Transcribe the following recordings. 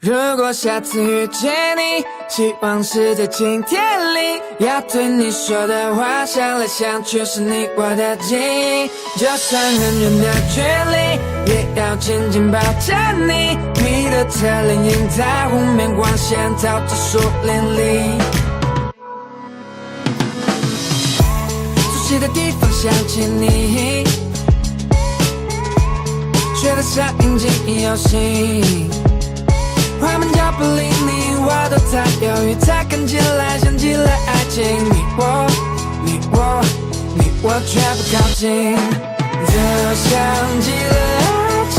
如果下次遇见你，希望是在晴天里，要对你说的话，想来想去是你我的记忆。就算很远的距离，也要紧紧抱着你。你的侧脸映在湖面光线，照着树林里。熟悉的地方想起你，学得上应记忆游戏。快门脚步离你我都在犹豫，才看起来像极了爱情。你我却不靠近，就像极了爱情。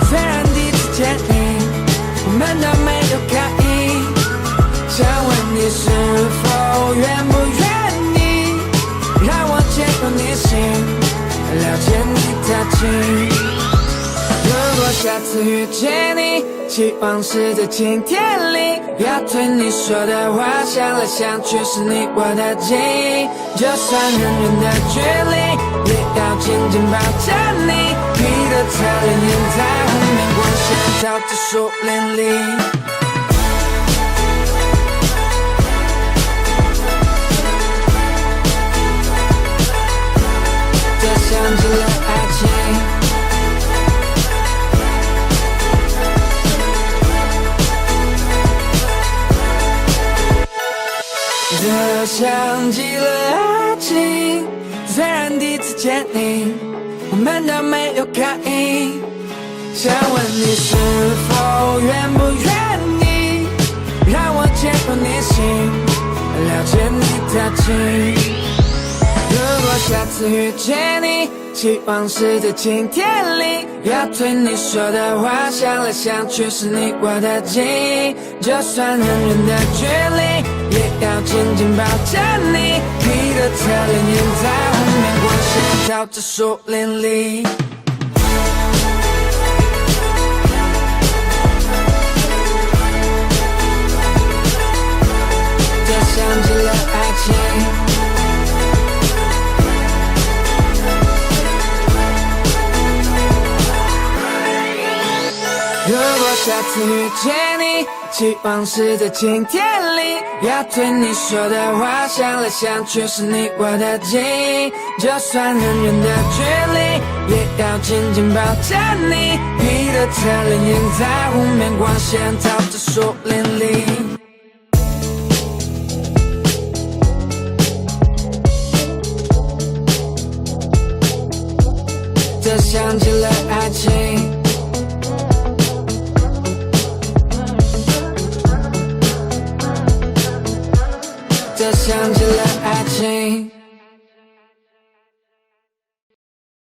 虽然第一次见你，我们都没有刻意。想问你是否愿不愿意，让我接入你心，了解你的情。如果下次遇见你，希望是在晴天里，要对你说的话，想来想去是你我的记忆。就算很远的距离，也要紧紧抱着你。你的侧脸映在湖面光线，照着树林里。这像极了爱情。这像极了爱情，虽然第一次见你，我们都没有刻意。想问你是否愿不愿意，让我接入你心，了解你的情。如果下次遇见你，希望是在晴天里，要对你说的话，想来想去是你我的记忆。就算很远的距离，也要紧紧抱着你。你的侧脸映在湖面光线，照着树林里。这像极了爱情。如果下次遇见你，希望是在晴天里，要对你说的话，想来想去是你我的记忆。就算很远的距离，也要紧紧抱着你。你的侧脸映在湖面光线，照着树林里。这像极了爱情。这像极了